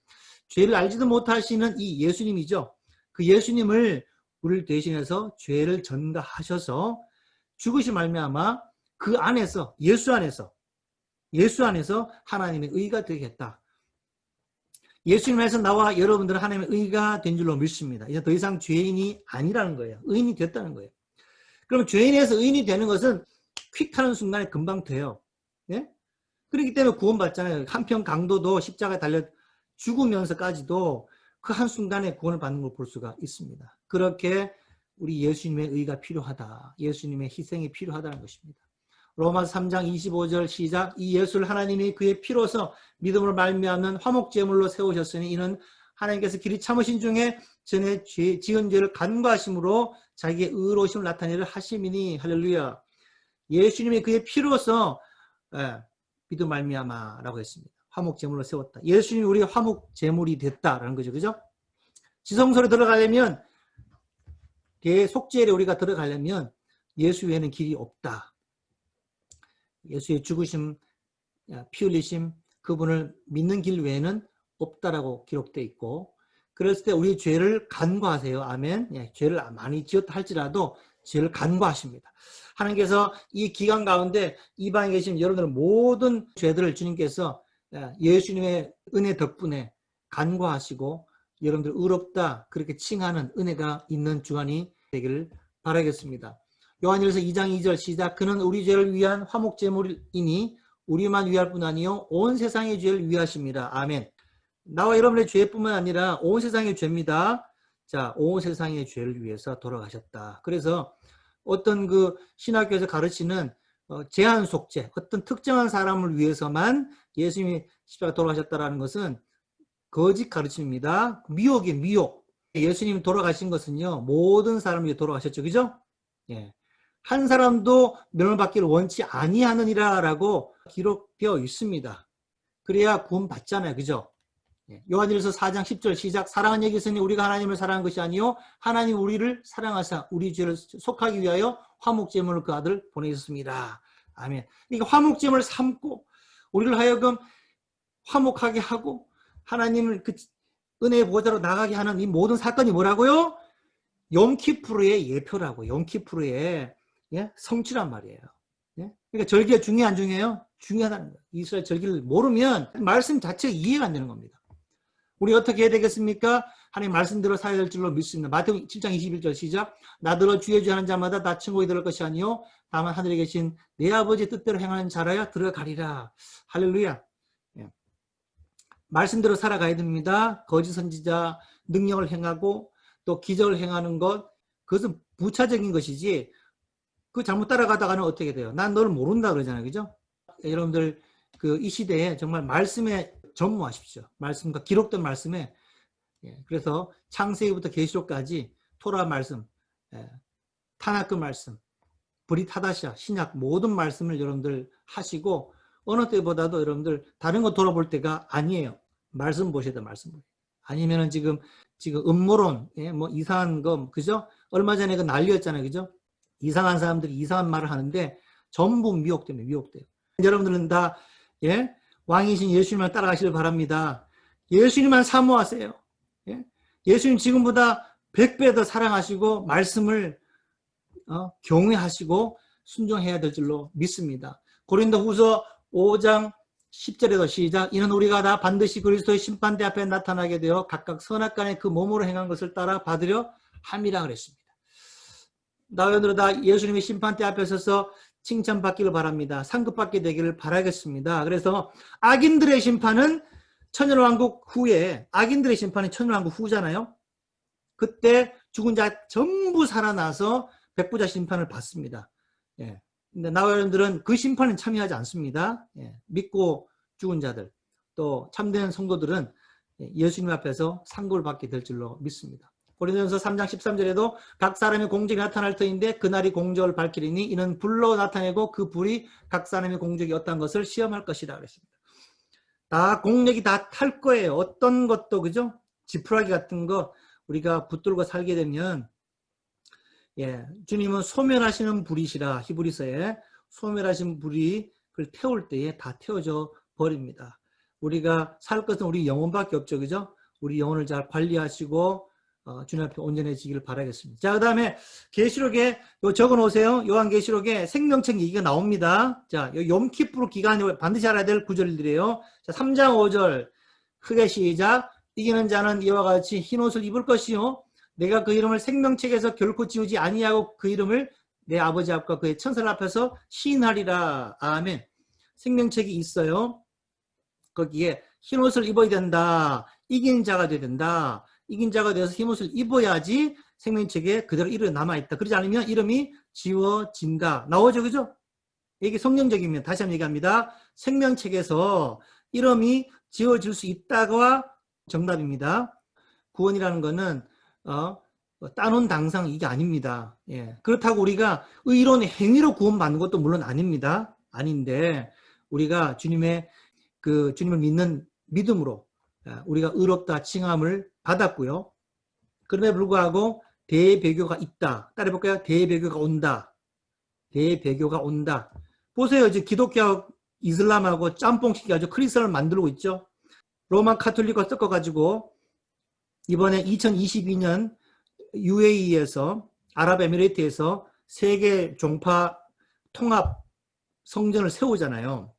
죄를 알지도 못하시는 이 예수님이죠. 그 예수님을 우리를 대신해서 죄를 전가하셔서 죽으신 말미암아 그 안에서 예수 안에서 하나님의 의가 되게 했다. 예수님 안에서 나와 여러분들은 하나님의 의가 된 줄로 믿습니다. 이제 더 이상 죄인이 아니라는 거예요. 의인이 됐다는 거예요. 그럼 죄인에서 의인이 되는 것은 퀵하는 순간에 금방 돼요. 예? 그렇기 때문에 구원받잖아요. 한편 강도도 십자가에 달려 죽으면서까지도 그 한순간에 구원을 받는 걸 볼 수가 있습니다. 그렇게 우리 예수님의 의가 필요하다. 예수님의 희생이 필요하다는 것입니다. 로마서 3장 25절 시작. 이 예수를 하나님이 그의 피로서 믿음으로 말미암는 화목제물로 세우셨으니 이는 하나님께서 길이 참으신 중에 전에 지은 죄를 간과하심으로 자기의 의로우심을 나타내려 하심이니. 할렐루야. 예수님이 그의 피로서 믿음 말미암아라고 했습니다. 화목제물로 세웠다. 예수님이 우리의 화목제물이 됐다라는 거죠. 그죠? 지성소로 들어가려면 대속죄에 우리가 들어가려면 예수 외에는 길이 없다. 예수의 죽으심, 피 흘리심, 그분을 믿는 길 외에는 없다라고 기록되어 있고, 그랬을 때 우리 죄를 간과하세요. 아멘. 예, 죄를 많이 지었다 할지라도 죄를 간과하십니다. 하나님께서 이 기간 가운데 이방에 계신 여러분들 모든 죄들을 주님께서 예수님의 은혜 덕분에 간과하시고 여러분들 의롭다 그렇게 칭하는 은혜가 있는 주간이 되기를 바라겠습니다. 요한일서 2장 2절 시작. 그는 우리 죄를 위한 화목제물이니 우리만 위할 뿐 아니요 온 세상의 죄를 위하십니다. 아멘. 나와 여러분의 죄뿐만 아니라 온 세상의 죄입니다. 자, 온 세상의 죄를 위해서 돌아가셨다. 그래서 어떤 그 신학교에서 가르치는 제한 속죄, 어떤 특정한 사람을 위해서만 예수님이 십자가 돌아가셨다는 것은 거짓 가르침입니다. 미혹이 미혹. 예수님이 돌아가신 것은요, 모든 사람을 위해 돌아가셨죠. 그죠? 예. 한 사람도 멸망받기를 원치 아니하느니라라고 기록되어 있습니다. 그래야 구원 받잖아요. 그죠? 요한일서 4장 10절 시작. 사랑은 여기 있으니 우리가 하나님을 사랑한 것이 아니요 하나님 우리를 사랑하사 우리 죄를 속하기 위하여 화목제물을 그 아들 보내셨습니다. 아멘. 그러니까 화목제물을 삼고 우리를 하여금 화목하게 하고 하나님을 그 은혜의 보좌로 나가게 하는 이 모든 사건이 뭐라고요? 욤키푸르의 예표라고. 욤키푸르의 성취란 말이에요. 그러니까 절기가 중요해 안 중요해요? 중요하다는 거예요. 이스라엘 절기를 모르면 말씀 자체가 이해가 안 되는 겁니다. 우리 어떻게 해야 되겠습니까? 하나님 말씀대로 살아야 될 줄로 믿습니다. 마태복음 7장 21절 시작. 나더러 주의 주 하는 자마다 다 천국에 들어갈 것이 아니요 다만 하늘에 계신 내 아버지의 뜻대로 행하는 자라야 들어가리라. 할렐루야. 말씀대로 살아가야 됩니다. 거짓 선지자 능력을 행하고 또 기적을 행하는 것, 그것은 부차적인 것이지 그 잘못 따라가다가는 어떻게 돼요? 난 너를 모른다 그러잖아요. 그죠? 여러분들 이 시대에 정말 말씀에 전무하십시오. 말씀과 기록된 말씀에. 그래서 창세기부터 계시록까지 토라 말씀, 타나크 말씀, 브릿하다샤, 신약 모든 말씀을 여러분들 하시고 어느 때보다도 여러분들 다른 거 돌아볼 때가 아니에요. 말씀 보셔야 돼요. 말씀 보셔야 돼요. 아니면은 지금 음모론, 뭐 이상한 거, 그죠? 얼마 전에 그 난리였잖아요. 그죠? 이상한 사람들이 이상한 말을 하는데 전부 미혹됩니다. 미혹돼요. 여러분들은 다 왕이신 예수님만 따라가시길 바랍니다. 예수님만 사모하세요. 예수님 지금보다 100배 더 사랑하시고 말씀을 경외하시고 순종해야 될 줄로 믿습니다. 고린도후서 5장 10절에도 시작. 이는 우리가 다 반드시 그리스도의 심판대 앞에 나타나게 되어 각각 선악간에 그 몸으로 행한 것을 따라 받으려 함이라 그랬습니다. 나여러분들 다 예수님의 심판대 앞에 서서 칭찬받기를 바랍니다. 상급받게 되기를 바라겠습니다. 그래서 악인들의 심판은 천년왕국 후에, 악인들의 심판은 천년왕국 후잖아요. 그때 죽은 자 전부 살아나서 백부자 심판을 받습니다. 근데 나와 여러분들은 그 심판에 참여하지 않습니다. 믿고 죽은 자들, 또 참된 성도들은 예수님 앞에서 상급을 받게 될 줄로 믿습니다. 고린도전서 3장 13절에도 각 사람의 공적이 나타날 터인데 그날이 공적을 밝히리니 이는 불로 나타내고 그 불이 각 사람의 공적이 어떤 것을 시험할 것이라 그랬습니다. 다 공력이 다 탈 거예요. 어떤 것도 그죠? 지푸라기 같은 거 우리가 붙들고 살게 되면 주님은 소멸하시는 불이시라. 히브리서에 소멸하신 불이 그걸 태울 때에 다 태워져 버립니다. 우리가 살 것은 우리 영혼밖에 없죠. 그죠? 우리 영혼을 잘 관리하시고 주님 앞에 온전해지기를 바라겠습니다. 자, 그 다음에 계시록에 적어 놓으세요. 요한계시록에 생명책 얘기가 나옵니다. 자, 욤키프르 기간에 반드시 알아야 될 구절들이에요. 자, 3장 5절 크게 시작. 이기는 자는 이와 같이 흰옷을 입을 것이요 내가 그 이름을 생명책에서 결코 지우지 아니하고 그 이름을 내 아버지 앞과 그의 천사들 앞에서 시인하리라. 아멘. 생명책이 있어요. 거기에 흰옷을 입어야 된다. 이긴 자가 돼야 된다. 이긴 자가 되어서 흰옷을 입어야지 생명책에 그대로 이름이 남아있다. 그러지 않으면 이름이 지워진다. 나오죠, 그죠? 이게 성경적이면 다시 한번 얘기합니다. 생명책에서 이름이 지워질 수 있다가 정답입니다. 구원이라는 거는 따놓은 당상 이게 아닙니다. 그렇다고 우리가 의로운 행위로 구원받는 것도 물론 아닙니다. 아닌데 우리가 주님을 믿는 믿음으로 우리가 의롭다 칭함을 받았고요. 그럼에도 불구하고 대배교가 있다. 따라해볼까요? 대배교가 온다. 대배교가 온다. 보세요. 이제 기독교 이슬람하고 짬뽕식이 아주 크리스를 만들고 있죠. 로만 카톨릭과 섞어가지고 이번에 2022년 UAE에서 아랍에미레이트에서 세계 종파 통합 성전을 세우잖아요.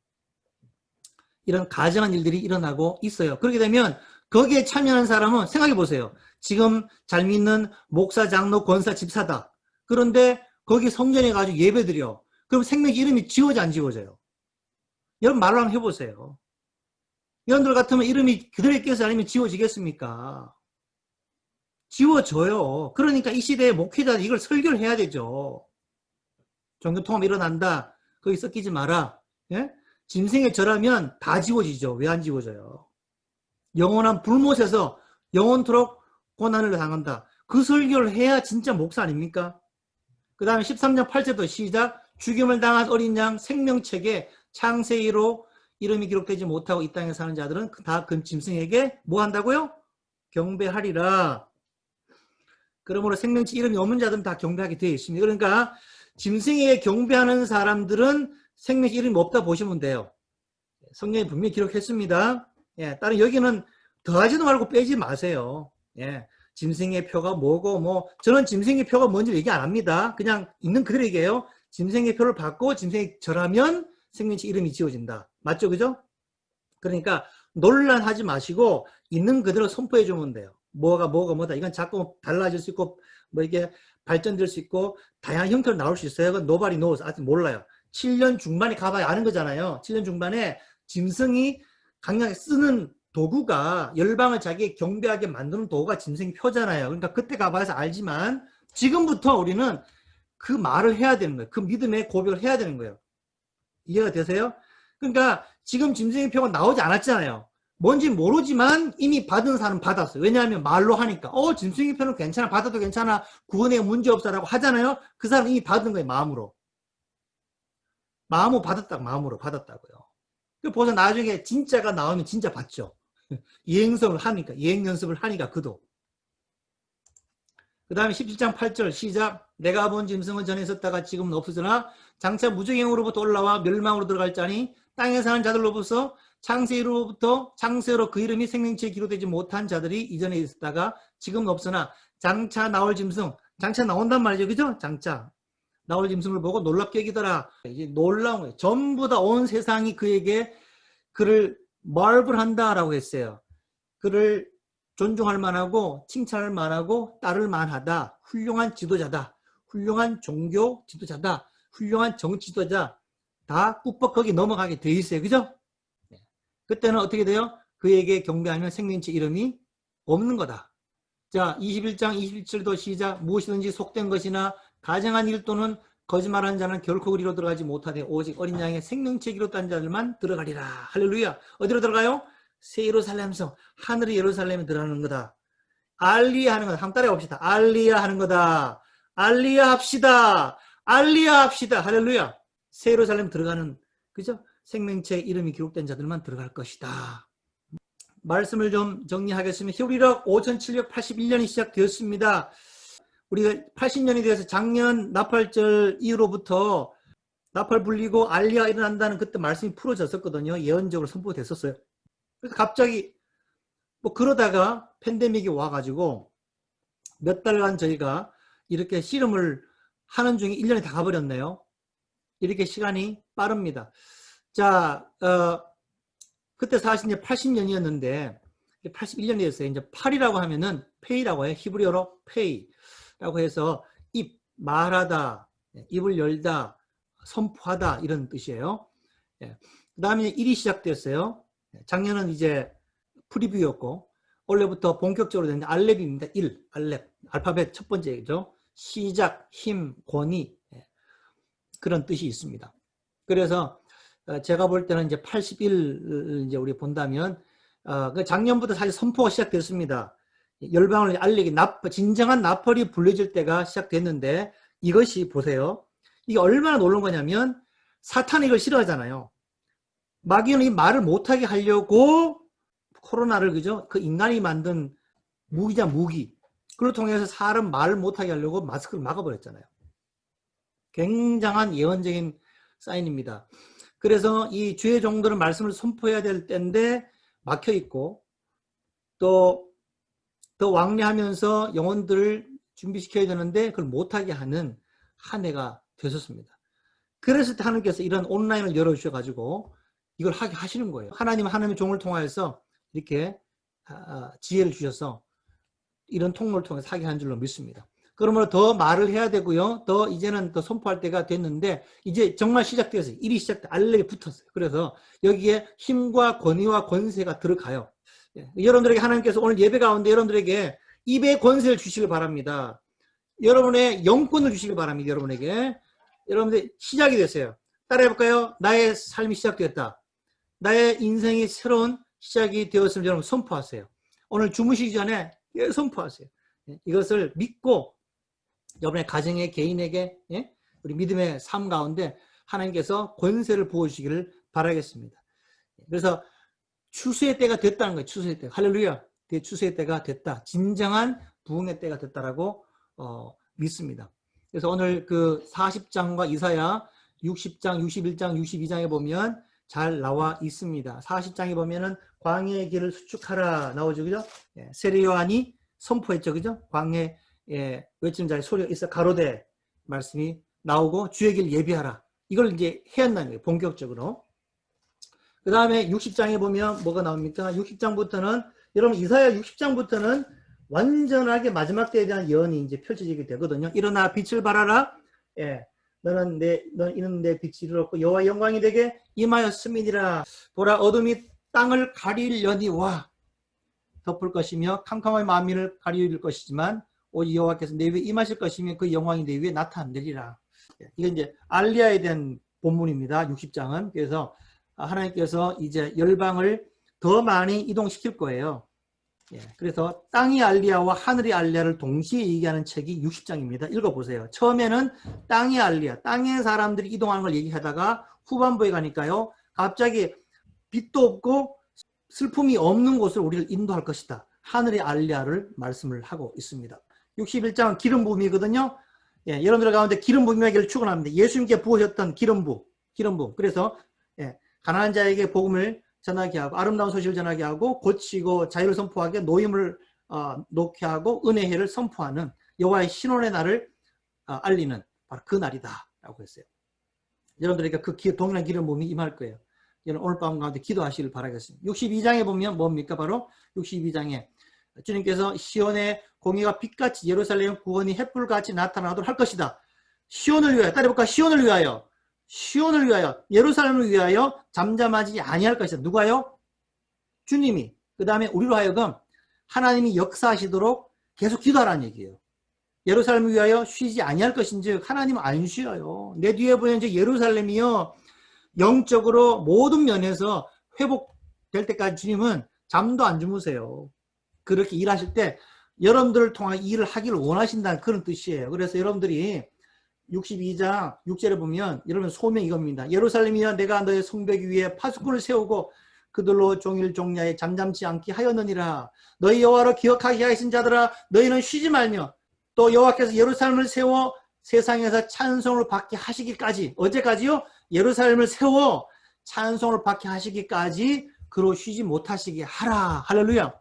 이런 가정한 일들이 일어나고 있어요. 그렇게 되면 거기에 참여하는 사람은 생각해 보세요. 지금 잘 믿는 목사, 장로, 권사, 집사다. 그런데 거기 성전에 가지고 예배드려. 그럼 생명 이름이 지워져 안 지워져요? 여러분 말로 한번 해보세요. 여러분들 같으면 이름이 그대로 있겠어요? 아니면 지워지겠습니까? 지워져요. 그러니까 이 시대의 목회자는 이걸 설교를 해야 되죠. 종교통합이 일어난다. 거기 섞이지 마라. 짐승의 절하면 다 지워지죠. 왜 안 지워져요? 영원한 불못에서 영원토록 고난을 당한다. 그 설교를 해야 진짜 목사 아닙니까? 그 다음에 13장 8절도 시작. 죽임을 당한 어린 양 생명책에 창세기로 이름이 기록되지 못하고 이 땅에 사는 자들은 다 그 짐승에게 뭐 한다고요? 경배하리라. 그러므로 생명책 이름이 없는 자들은 다 경배하게 되어 있습니다. 그러니까 짐승에게 경배하는 사람들은 생명책 이름이 없다 보시면 돼요. 성경에 분명히 기록했습니다. 다른 여기는 더하지도 말고 빼지 마세요. 짐승의 표가 뭐고 저는 짐승의 표가 뭔지 얘기 안 합니다. 그냥 있는 그대로 얘기해요. 짐승의 표를 받고 짐승이 절하면 생명책 이름이 지워진다. 맞죠? 그죠? 그러니까 논란하지 마시고 있는 그대로 선포해 주면 돼요. 뭐다. 이건 자꾸 달라질 수 있고 이게 발전될 수 있고 다양한 형태로 나올 수 있어요. 그건 nobody knows. 아직 몰라요. 7년 중반에 가봐야 아는 거잖아요. 7년 중반에 짐승이 강력하게 쓰는 도구가 열방을 자기의 경배하게 만드는 도구가 짐승의 표잖아요. 그러니까 그때 가봐서 알지만 지금부터 우리는 그 말을 해야 되는 거예요. 그 믿음의 고백을 해야 되는 거예요. 이해가 되세요? 그러니까 지금 짐승의 표가 나오지 않았잖아요. 뭔지 모르지만 이미 받은 사람은 받았어요. 왜냐하면 말로 하니까 짐승의 표는 괜찮아. 받아도 괜찮아. 구원에 문제없어라고 하잖아요. 그 사람은 이미 받은 거예요. 마음으로 마음으로 받았다고요. 그래서 나중에 진짜가 나오면 진짜 받죠. 이행 연습을 하니까 그도. 그 다음에 17장 8절 시작. 내가 본 짐승은 전에 있었다가 지금은 없어지나 장차 무저행으로부터 올라와 멸망으로 들어갈 자니 땅에 사는 자들로부터 창세로 그 이름이 생명책에 기록되지 못한 자들이 이전에 있었다가 지금은 없으나 장차 나올 짐승, 장차 나온단 말이죠. 그죠? 장차 나올 짐승을 보고 놀랍게 여기더라. 이제 놀라운 거예요. 전부 다 온 세상이 그를 marvel한다라고 했어요. 그를 존중할 만하고 칭찬할 만하고 따를 만하다. 훌륭한 지도자다. 훌륭한 종교 지도자다. 훌륭한 정치 지도자. 다 꾹뻑 거기 넘어가게 돼 있어요. 그죠? 그때는 어떻게 돼요? 그에게 경배하면 생명책 이름이 없는 거다. 자, 21장 27절도 시작. 무엇이든지 속된 것이나 가정한 일 또는 거짓말한 자는 결코 그리로 들어가지 못하되 오직 어린 양의 생명책 이로 딴 자들만 들어가리라. 할렐루야. 어디로 들어가요? 새 예루살렘 성, 하늘의 예루살렘에 들어가는 거다. 알리야 하는 거다. 한번 따라해 봅시다. 알리야 하는 거다. 알리야 합시다. 알리야 합시다. 할렐루야. 새 예루살렘 들어가는, 그죠? 생명체 이름이 기록된 자들만 들어갈 것이다. 말씀을 좀 정리하겠습니다. 히브리력 5781년이 시작되었습니다. 우리가 80년이 되어서 작년 나팔절 이후로부터 나팔 불리고 알리야 일어난다는 그때 말씀이 풀어졌었거든요. 예언적으로 선포됐었어요. 그래서 갑자기 뭐 그러다가 팬데믹이 와가지고 몇 달간 저희가 이렇게 씨름을 하는 중에 1년이 다 가버렸네요. 이렇게 시간이 빠릅니다. 자, 그때 사실 이제 80년이었는데 81년이 됐어요. 이제 8이라고 하면은 페이라고 해요. 히브리어로 페이라고 해서 입, 말하다, 입을 열다, 선포하다 이런 뜻이에요. 그 다음에 1이 시작됐어요. 작년은 이제 프리뷰였고 올해부터 본격적으로 되는 알렙입니다. 1, 알렙, 알파벳 첫 번째죠. 시작, 힘, 권위 그런 뜻이 있습니다. 그래서 제가 볼 때는 이제 81 이제 우리 본다면 작년부터 사실 선포가 시작됐습니다. 열방을 알리기 진정한 나팔이 불려질 때가 시작됐는데 이것이 보세요. 이게 얼마나 놀라운 거냐면 사탄이 이걸 싫어하잖아요. 마귀는 이 말을 못하게 하려고 코로나를 그죠? 그 인간이 만든 무기자 무기. 그걸 통해서 사람 말을 못하게 하려고 마스크를 막아버렸잖아요. 굉장한 예언적인 사인입니다. 그래서 이 주의 종들은 말씀을 선포해야 될 때인데 막혀있고 또 더 왕래하면서 영혼들을 준비시켜야 되는데 그걸 못하게 하는 한 해가 되었습니다. 그랬을 때 하나님께서 이런 온라인을 열어주셔가지고 이걸 하게 하시는 거예요. 하나님의 종을 통하여서 이렇게 지혜를 주셔서 이런 통로를 통해서 하게 한 줄로 믿습니다. 그러므로 더 말을 해야 되고요. 더 이제는 더 선포할 때가 됐는데 이제 정말 시작되었어요. 일이 시작돼 알렉에 붙었어요. 그래서 여기에 힘과 권위와 권세가 들어가요. 여러분들에게 하나님께서 오늘 예배 가운데 여러분들에게 입의 권세를 주시길 바랍니다. 여러분의 영권을 주시길 바랍니다. 여러분들 시작이 됐어요. 따라해볼까요? 나의 삶이 시작되었다. 나의 인생이 새로운 시작이 되었음을 여러분 선포하세요. 오늘 주무시기 전에 선포하세요. 이것을 믿고 여러분의 가정에 개인에게 우리 믿음의 삶 가운데 하나님께서 권세를 부어주시기를 바라겠습니다. 그래서 추수의 때가 됐다는 거예요. 추수의 때. 할렐루야. 추수의 때가 됐다. 진정한 부흥의 때가 됐다라고 믿습니다. 그래서 오늘 그 40장과 이사야 60장, 61장, 62장에 보면 잘 나와 있습니다. 40장에 보면은 광야의 길을 수축하라 나오죠. 그죠? 세례요한이 선포했죠. 그죠? 광야에 외치는 자의 소리가 있어 가로되 말씀이 나오고 주의 길 예비하라. 이걸 이제 해야 한다는 거예요. 본격적으로. 그 다음에 60장에 보면 뭐가 나옵니까? 60장부터는 여러분 이사야 60장부터는 완전하게 마지막 때에 대한 예언이 이제 펼쳐지게 되거든요. 일어나 빛을 발하라. 너는 이는 내 빛이 이르렀고 여호와의 영광이 되게 임하였음이니라. 보라 어둠이 땅을 가리려니와 덮을 것이며 캄캄한 만민을 가리릴 것이지만 오직 여호와께서 내 위에 임하실 것이며 그 영광이 내 위에 나타나리라. 이건 이제 알리야에 대한 본문입니다. 60장은. 그래서 하나님께서 이제 열방을 더 많이 이동시킬 거예요. 그래서 땅이 알리야와 하늘이 알리야를 동시에 얘기하는 책이 60장입니다. 읽어보세요. 처음에는 땅이 알리야, 땅의 사람들이 이동하는 걸 얘기하다가 후반부에 가니까요. 갑자기 빛도 없고 슬픔이 없는 곳을 우리를 인도할 것이다. 하늘의 알리야를 말씀을 하고 있습니다. 61장은 기름 부음이거든요. 여러분들 가운데 기름 부음에게를 축원합니다. 예수님께 부으셨던 기름 부음. 그래서 가난한 자에게 복음을 전하게 하고 아름다운 소식을 전하게 하고 고치고 자유를 선포하게 노임을 놓게 하고 은혜회를 선포하는 여호와의 신원의 날을 알리는 바로 그 날이다 라고 했어요. 여러분들에게 그 동일한 기름 부음이 임할 거예요. 여러분 오늘 밤 가운데 기도하시길 바라겠습니다. 62장에 보면 뭡니까? 바로 62장에 주님께서 시온의 공의가 빛같이 예루살렘 구원이 햇불같이 나타나도록 할 것이다. 시온을 위하여 따라해볼까? 시온을 위하여 예루살렘을 위하여 잠잠하지 아니할 것이다. 누가요? 주님이. 그 다음에 우리로 하여금 하나님이 역사하시도록 계속 기도하라는 얘기예요. 예루살렘을 위하여 쉬지 아니할 것인즉 하나님은 안 쉬어요. 내 뒤에 보면 이제 예루살렘이요 영적으로 모든 면에서 회복될 때까지 주님은 잠도 안 주무세요. 그렇게 일하실 때 여러분들을 통한 일을 하기를 원하신다는 그런 뜻이에요. 그래서 여러분들이 62장 6절에 보면 여러분 소명이 이겁니다. 예루살렘이여 내가 너의 성벽 위에 파수꾼을 세우고 그들로 종일 종야에 잠잠치 않게 하였느니라. 너희 여호와를 기억하게 하신 자들아 너희는 쉬지 말며 또 여호와께서 예루살렘을 세워 세상에서 찬송을 받게 하시기까지 어제까지요? 예루살렘을 세워 찬송을 받게 하시기까지 그로 쉬지 못하시게 하라. 할렐루야.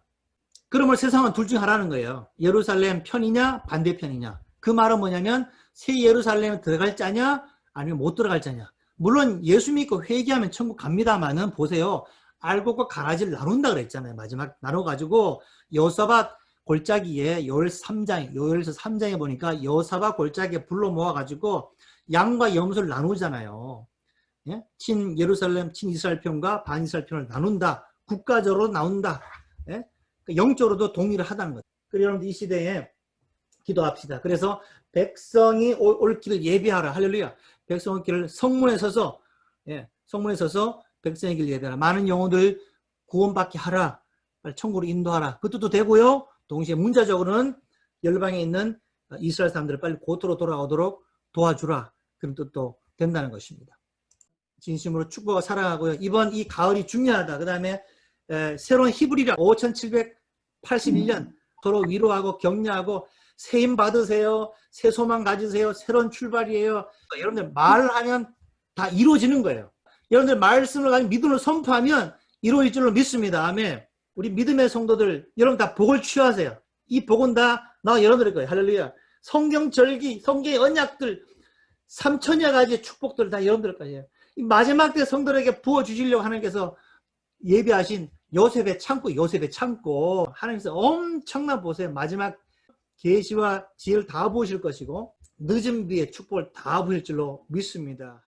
그러면 세상은 둘 중 하라는 거예요. 예루살렘 편이냐 반대편이냐. 그 말은 뭐냐면 새 예루살렘에 들어갈 자냐 아니면 못 들어갈 자냐. 물론 예수 믿고 회개하면 천국 갑니다만은 보세요. 알곡과 가라지를 나눈다 그랬잖아요. 마지막 나눠가지고 여호사밧 골짜기에 요엘서 3장에 보니까 여호사밧 골짜기에 불러 모아가지고 양과 염소를 나누잖아요. 예? 친 예루살렘, 친 이스라엘 편과 반 이스라엘 편을 나눈다. 국가적으로 나눈다. 예? 영적으로도 동의를 하다는 거죠. 그리고 여러분들 이 시대에 기도합시다. 그래서 백성이 올 길을 예비하라. 할렐루야. 백성 올 길을 성문에 서서 성문에 서서 백성의 길을 예비하라. 많은 영혼들 구원받게 하라. 천국으로 인도하라. 그 뜻도 되고요. 동시에 문자적으로는 열방에 있는 이스라엘 사람들을 빨리 고토로 돌아오도록 도와주라. 그런 뜻도 된다는 것입니다. 진심으로 축복하고 사랑하고요. 이번 이 가을이 중요하다. 그 다음에 새로운 히브리라 5781년 서로 위로하고 격려하고 새 힘 받으세요. 새 소망 가지세요. 새로운 출발이에요. 여러분들 말하면 다 이루어지는 거예요. 여러분들 말씀을 가지고 믿음을 선포하면 이루어질 줄로 믿습니다. 아멘. 우리 믿음의 성도들 여러분 다 복을 취하세요. 이 복은 다 나와 여러분들의 거예요. 할렐루야. 성경 절기, 성경의 언약들 3천여 가지의 축복들 다 여러분들 거예요. 이 마지막 때 성도들에게 부어주시려고 하나님께서 예비하신 요셉의 창고 하나님께서 엄청난 보세요. 마지막 계시와 지혜를 다 부으실 것이고 늦은 비에 축복을 다 부을 줄로 믿습니다.